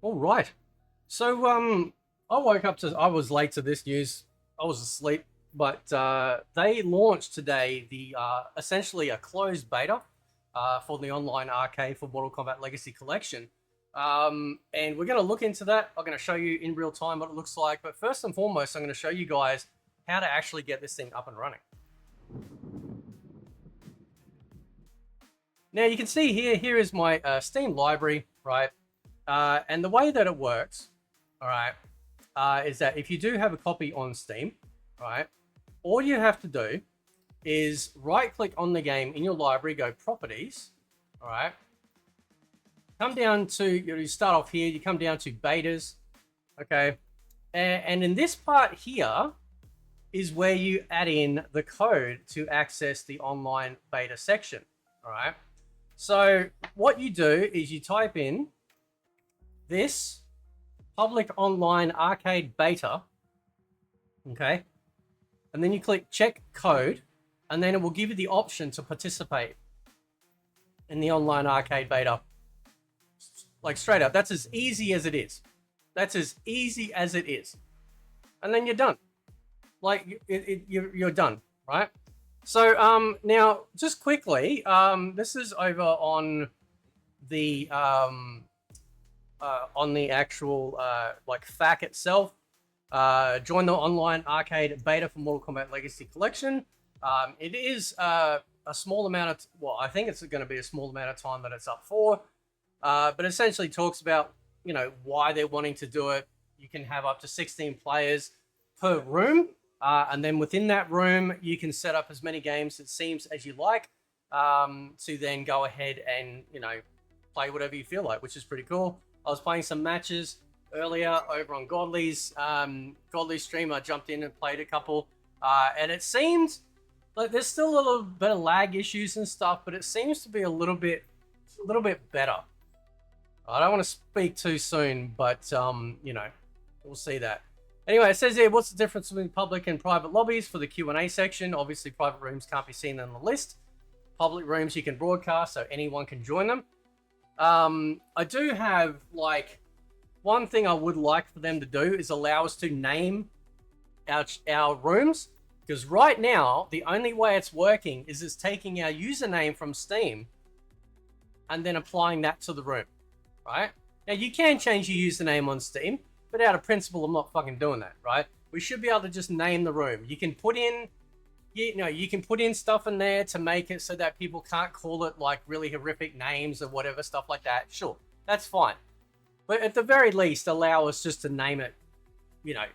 All right. So I woke up to. I was late to this news. I was asleep, but they launched today the essentially a closed beta for the online arcade for Mortal Kombat Legacy Collection. And we're going to look into that. I'm going to show you in real time what it looks like. But first and foremost, I'm going to show you guys how to actually get this thing up and running. Now you can see here is my Steam library, right? And the way that it works, all right, is that if you do have a copy on Steam, right, all you have to do is right click on the game in your library, go properties, all right, come down to, you start off here, you come down to betas, okay, and in this part here is where you add in the code to access the online beta section, all right. So what you do is you type in this public online arcade beta, okay? And then you click check code, and then it will give you the option to participate in the online arcade beta. Like straight up, that's as easy as it is. That's as easy as it is. And then you're done. Like, you're done, right? So now, just quickly, this is over on the actual like FAQ itself. Join the online arcade beta for Mortal Kombat Legacy Collection. It is a small amount of, well, I think it's going to be a small amount of time that it's up for, but essentially talks about, you know, why they're wanting to do it. You can have up to 16 players per room, and then within that room, you can set up as many games, it seems, as you like, to then go ahead and, you know, play whatever you feel like, which is pretty cool. I was playing some matches earlier over on Godly's stream. I jumped in and played a couple, and it seemed like there's still a little bit of lag issues and stuff, but it seems to be a little bit better. I don't want to speak too soon, but you know, we'll see that. Anyway, it says here, what's the difference between public and private lobbies for the Q&A section? Obviously, private rooms can't be seen on the list. Public rooms you can broadcast, so anyone can join them. I do have, like, one thing I would like for them to do is allow us to name our rooms, because right now, the only way it's working is it's taking our username from Steam and then applying that to the room, right? Now, you can change your username on Steam, but out of principle, I'm not fucking doing that, right? We should be able to just name the room. You can put in, you know, you can put in stuff in there to make it so that people can't call it like really horrific names or whatever, stuff like that. Sure, that's fine. But at the very least, allow us just to name it, you know,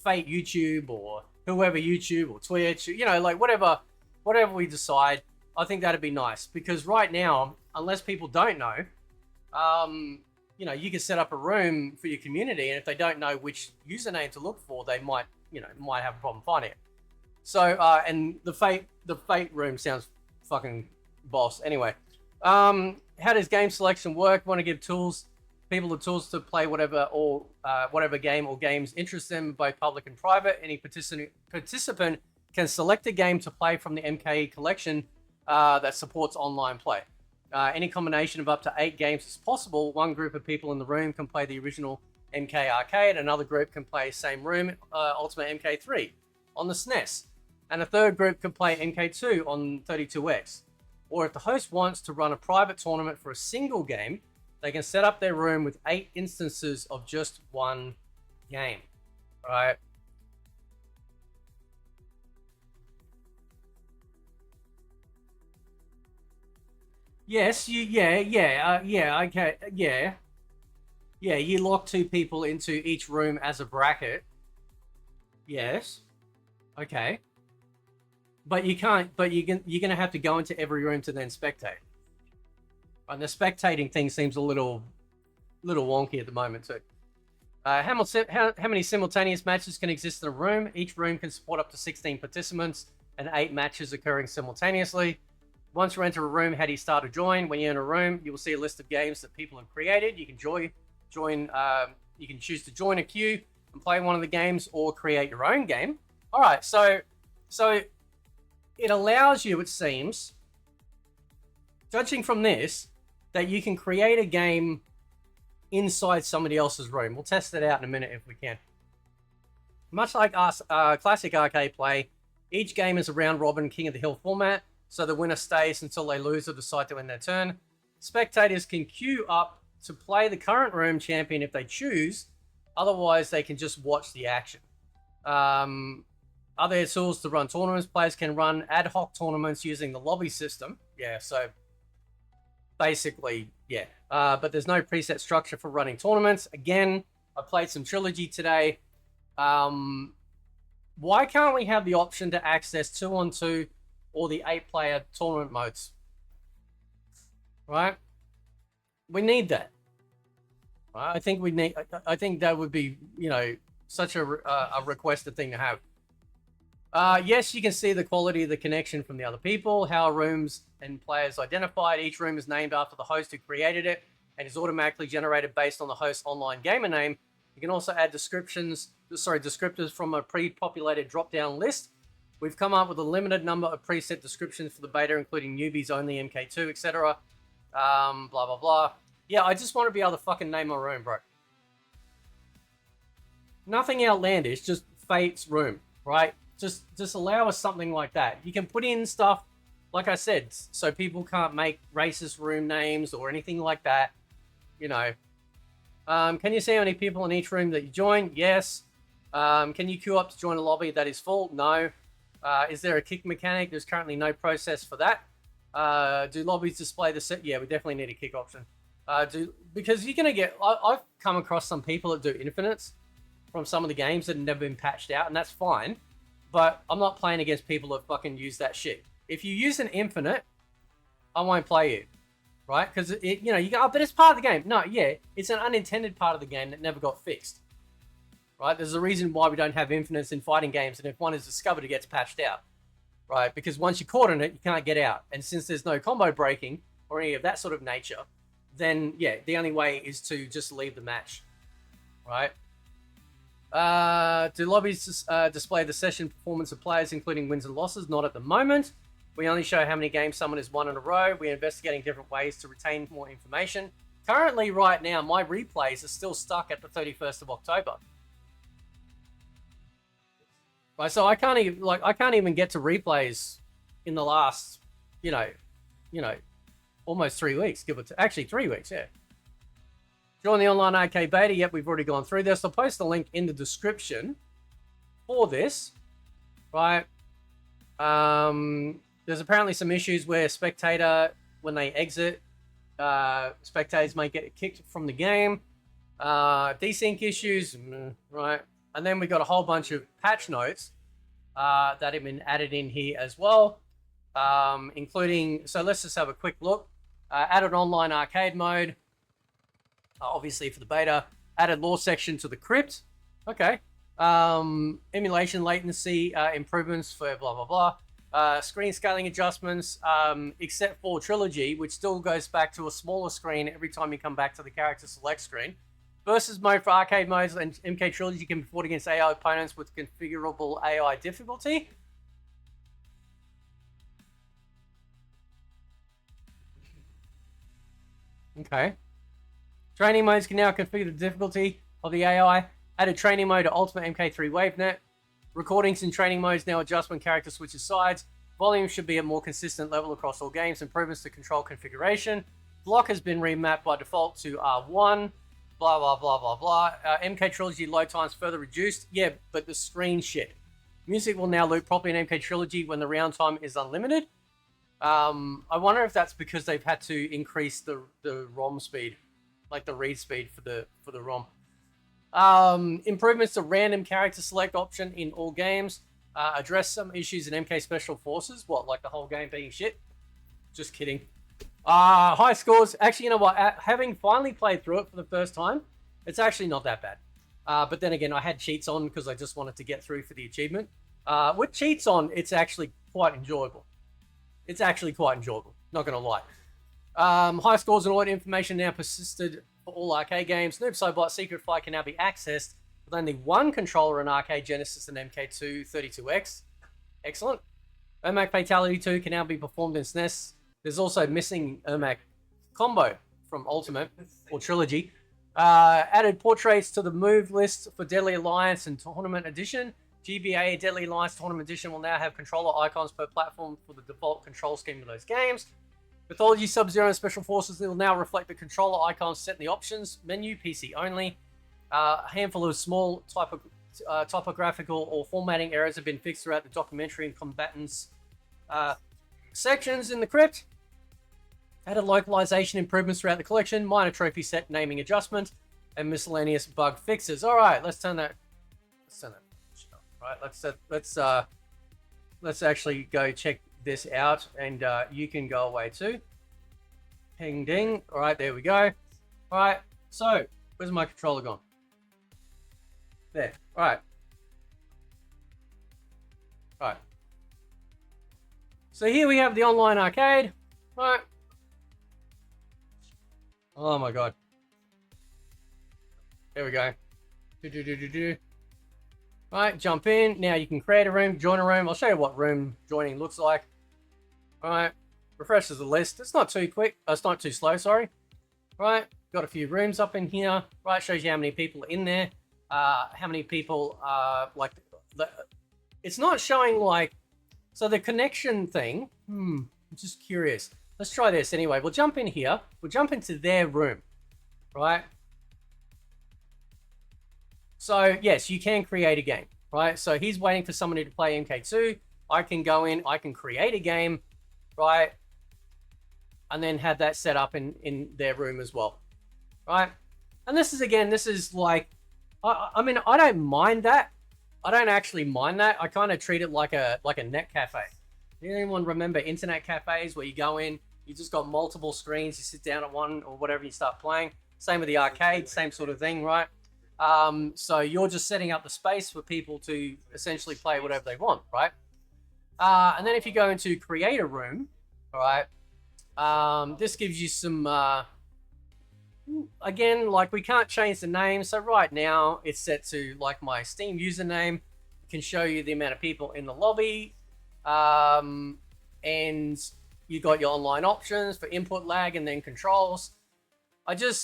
Fate YouTube or whoever YouTube or Twitch, you know, like whatever we decide. I think that'd be nice, because right now, unless people don't know, you know, you can set up a room for your community, and if they don't know which username to look for, they might, you know, might have a problem finding it. So, and the Fate room sounds fucking boss. Anyway, how does game selection work? Want to give people the tools to play whatever game or games interest them, both public and private. Any participant can select a game to play from the MKE collection that supports online play. Any combination of up to 8 games is possible. One group of people in the room can play the original MK Arcade. Another group can play same room, Ultimate MK3 on the SNES. And a third group can play MK2 on 32X. Or if the host wants to run a private tournament for a single game, they can set up their room with 8 instances of just one game. All right. Yes, okay, yeah, you lock 2 people into each room as a bracket. Yes, okay, but you can't. But you're gonna have to go into every room to then spectate. And the spectating thing seems a little wonky at the moment too. How many simultaneous matches can exist in a room? Each room can support up to 16 participants and 8 matches occurring simultaneously. Once you enter a room, how do you start or join? When you're in a room, you will see a list of games that people have created. You can you can choose to join a queue and play one of the games, or create your own game. All right, so it allows you, it seems, judging from this, that you can create a game inside somebody else's room. We'll test it out in a minute if we can. Much like us, classic arcade play, each game is a round robin King of the Hill format, so the winner stays until they lose or decide to end their turn. Spectators can queue up to play the current room champion if they choose, otherwise they can just watch the action. Other tools to run tournaments. Players can run ad hoc tournaments using the lobby system. Yeah, so basically, yeah. But there's no preset structure for running tournaments. Again, I played some Trilogy today. Why can't we have the option to access 2-on-2 or the 8-player tournament modes? Right? We need that. Right? I think that would be, you know, such a requested thing to have. Yes, you can see the quality of the connection from the other people, how rooms and players identified. Each room is named after the host who created it and is automatically generated based on the host's online gamer name. You can also add descriptors from a pre-populated drop-down list. We've come up with a limited number of preset descriptions for the beta, including newbies only, MK2, etc. Blah, blah, blah. Yeah, I just want to be able to fucking name my room, bro. Nothing outlandish, just Fate's room, right? Just allow us something like that. You can put in stuff, like I said, so people can't make racist room names or anything like that. You know. Can you see how many people in each room that you join? Yes. Can you queue up to join a lobby that is full? No. Is there a kick mechanic? There's currently no process for that. Do lobbies display the set? Yeah, we definitely need a kick option. Because you're gonna get. I've come across some people that do infinites from some of the games that have never been patched out, and that's fine. But I'm not playing against people that fucking use that shit. If you use an infinite, I won't play you, right? Because you know, you go, oh, but it's part of the game. No, yeah, it's an unintended part of the game that never got fixed, right? There's a reason why we don't have infinites in fighting games, and if one is discovered, it gets patched out, right? Because once you're caught in it, you can't get out. And since there's no combo breaking or any of that sort of nature, then yeah, the only way is to just leave the match, right? Do lobbies display the session performance of players, including wins and losses? Not at the moment. We only show how many games someone has won in a row. We're investigating different ways to retain more information. Currently, right now, my replays are still stuck at the 31st of October. Right, so I can't even get to replays in the last, you know, almost 3 weeks. Actually 3 weeks, yeah. Join the online arcade beta. Yep, we've already gone through this. I'll post the link in the description for this. Right. There's apparently some issues where spectator, when they exit, spectators may get kicked from the game. Desync issues, right. And then we got a whole bunch of patch notes that have been added in here as well, including, so let's just have a quick look. Added online arcade mode. Obviously for the beta, added lore section to the crypt. Okay. Emulation latency improvements for blah, blah, blah. Screen scaling adjustments, except for Trilogy, which still goes back to a smaller screen every time you come back to the character select screen. Versus mode for arcade modes and MK Trilogy can be fought against AI opponents with configurable AI difficulty. Okay. Training modes can now configure the difficulty of the AI. Added training mode to Ultimate MK3 WaveNet. Recordings in training modes now adjust when character switches sides. Volume should be at more consistent level across all games. Improvements to control configuration. Block has been remapped by default to R1. Blah, blah, blah, blah, blah. MK Trilogy load times further reduced. Yeah, but the screen shit. Music will now loop properly in MK Trilogy when the round time is unlimited. I wonder if that's because they've had to increase the ROM speed. Like the read speed for the ROM. Improvements to random character select option in all games. Address some issues in MK Special Forces. What, like the whole game being shit? Just kidding. High scores. Actually, you know what? Having finally played through it for the first time, it's actually not that bad. But then again, I had cheats on because I just wanted to get through for the achievement. With cheats on, it's actually quite enjoyable. It's actually quite enjoyable. Not going to lie. High scores and audit information now persisted for all arcade games. Noob Sobot Secret Flight can now be accessed with only one controller in Arcade Genesis and MK2 32X. Excellent. Ermac Fatality 2 can now be performed in SNES. There's also missing Ermac combo from Ultimate or Trilogy. Added portraits to the move list for Deadly Alliance and Tournament Edition. GBA Deadly Alliance Tournament Edition will now have controller icons per platform for the default control scheme of those games. Mythology, Sub-Zero, and Special Forces will now reflect the controller icons set in the options menu, PC only. A handful of small typographical or formatting errors have been fixed throughout the documentary and combatants sections in the crypt. Added localization improvements throughout the collection, minor trophy set naming adjustment, and miscellaneous bug fixes. All right, let's turn that. All right, let's actually go check this out, and you can go away too. Ping ding. All right, there we go. All right, so where's my controller gone? There. All right. All right. So here we have the online arcade. All right. Oh my god. There we go. Alright, jump in. Now you can create a room, join a room. I'll show you what room joining looks like. Alright, refreshes the list. It's not too quick. It's not too slow, sorry. Alright, got a few rooms up in here. Right, shows you how many people are in there. How many people like... It's not showing like... So the connection thing... I'm just curious. Let's try this anyway. We'll jump in here. We'll jump into their room, right? So, yes, you can create a game, right? So he's waiting for somebody to play MK2. I can go in, I can create a game, right? And then have that set up in their room as well, right? And this is, again, this is like, I mean, I don't mind that. I don't actually mind that. I kind of treat it like a net cafe. Anyone remember internet cafes where you go in, you just got multiple screens, you sit down at one or whatever, you start playing. Same with the arcade, same sort of thing, right? So you're just setting up the space for people to essentially play whatever they want, right? And then if you go into create a room, all right, this gives you some, again, like we can't change the name. So right now it's set to like my Steam username. It can show you the amount of people in the lobby. And you got your online options for input lag and then controls.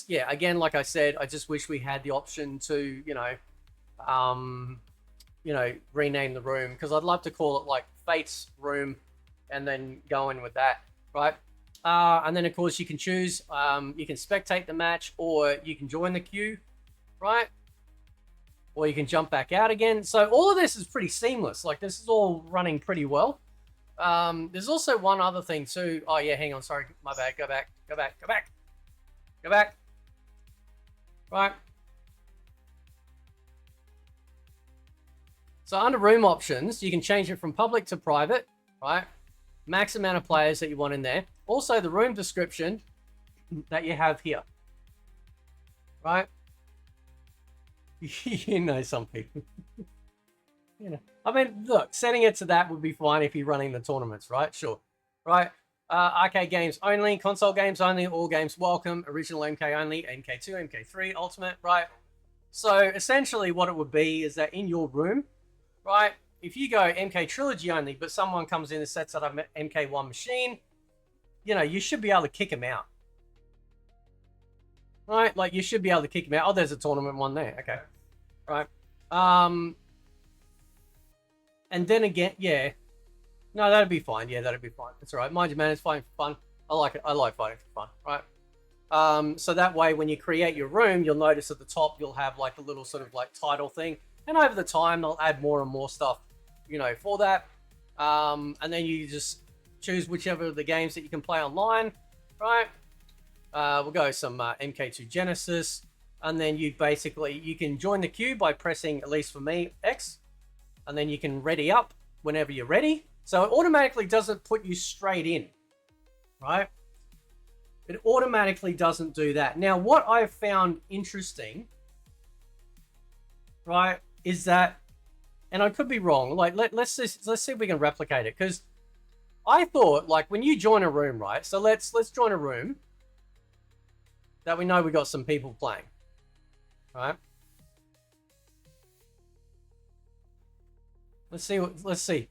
Yeah, again, like I said, I just wish we had the option to, rename the room, because I'd love to call it like Fate's room and then go in with that, right? And then of course you can choose, you can spectate the match, or you can join the queue, right? Or you can jump back out again. So all of this is pretty seamless. Like this is all running pretty well. There's also one other thing too. Oh yeah, hang on, sorry, my bad. Go back. Right. So under room options, you can change it from public to private, right? Max amount of players that you want in there. Also the room description that you have here, right? You know, some people. I mean, look, setting it to that would be fine if you're running the tournaments, right? Sure, right? Arcade games only, console games only, all games welcome, original MK only, MK2, MK3, Ultimate, right? So essentially what it would be is that in your room, right, if you go MK Trilogy only, but someone comes in and sets up an MK1 machine, you should be able to kick them out. Right? Like, you should be able to kick them out. Oh, there's a tournament one there. Okay. Right. And then again, yeah. No, that'd be fine. Yeah, that'd be fine. It's all right. Mind your manners, fighting for fun. I like it. I like fighting for fun, right? So that way, when you create your room, you'll notice at the top, you'll have like a little sort of like title thing. And over the time, they'll add more and more stuff, for that. And then you just choose whichever of the games that you can play online, right? We'll go some MK2 Genesis. And then you can join the queue by pressing, at least for me, X. And then you can ready up whenever you're ready. So it automatically doesn't put you straight in, right? It automatically doesn't do that. Now, what I've found interesting, right, is that, and I could be wrong, like, let's see if we can replicate it, because I thought, like, when you join a room, right, so let's join a room that we know we got some people playing, right? Let's see.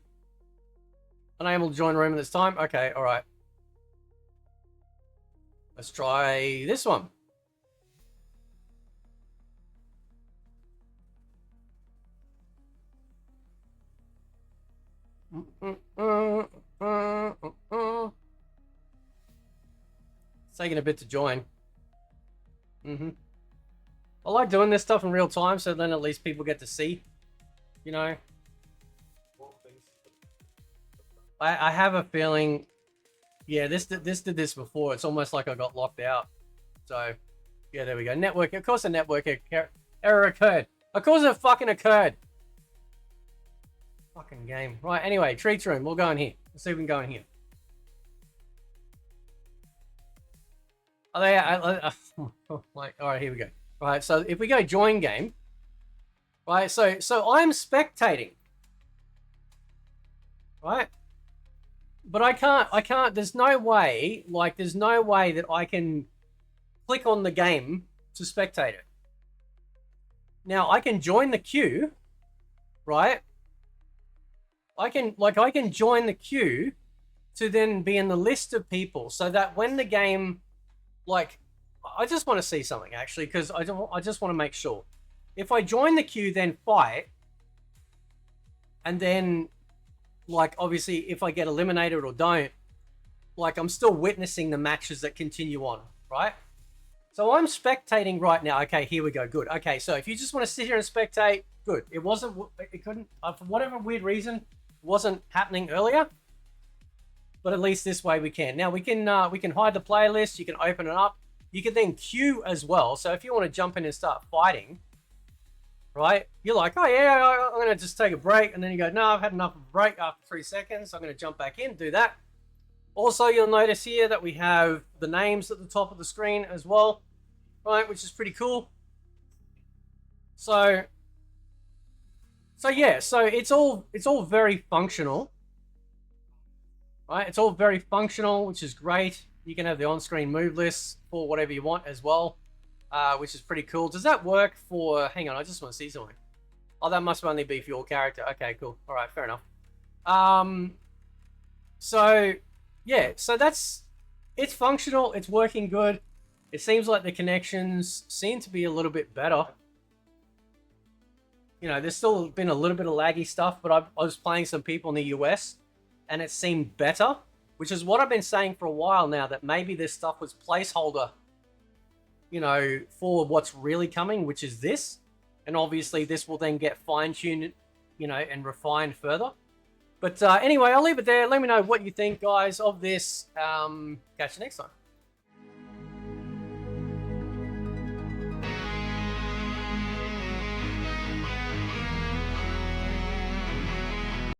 Unable to join a room at this time. Okay, all right. Let's try this one. It's taking a bit to join. I like doing this stuff in real time, so then at least people get to see, you know. I have a feeling, yeah, this did this before. It's almost like I got locked out. So, yeah, there we go. Network, of course a network error occurred. Of course it fucking occurred. Fucking game. Right, anyway, treats room. We'll go in here. Let's see if we can go in here. Oh, they like, all right, here we go. Right, so if we go join game, right, so I'm spectating, right? But I can't, there's no way that I can click on the game to spectate it. Now, I can join the queue, right? I can join the queue to then be in the list of people so that when the game, like, I just want to see something actually, because I just want to make sure. If I join the queue, then fight, and then, like, obviously, if I get eliminated or don't, like, I'm still witnessing the matches that continue on, right? So I'm spectating right now. Okay, here we go. Good. Okay, so if you just want to sit here and spectate, good. It couldn't, for whatever weird reason, wasn't happening earlier. But at least this way we can. Now we can hide the playlist. You can open it up. You can then queue as well. So if you want to jump in and start fighting, right? You're like, oh yeah, I'm gonna just take a break, and then you go, no, I've had enough of a break after 3 seconds. I'm gonna jump back in, do that. Also, you'll notice here that we have the names at the top of the screen as well, right? Which is pretty cool. So yeah, so it's all very functional. Right, it's all very functional, which is great. You can have the on-screen move lists for whatever you want as well, which is pretty cool. Does that work for... Hang on, I just want to see something. Oh, that must only be for your character. Okay, cool. All right, fair enough. So, yeah, so that's... It's functional. It's working good. It seems like the connections seem to be a little bit better. You know, there's still been a little bit of laggy stuff, but I was playing some people in the US, and it seemed better, which is what I've been saying for a while now, that maybe this stuff was placeholder, you know, for what's really coming, which is this. And obviously this will then get fine-tuned, you know, and refined further. But anyway, I'll leave it there. Let me know what you think, guys, of this. Catch you next time.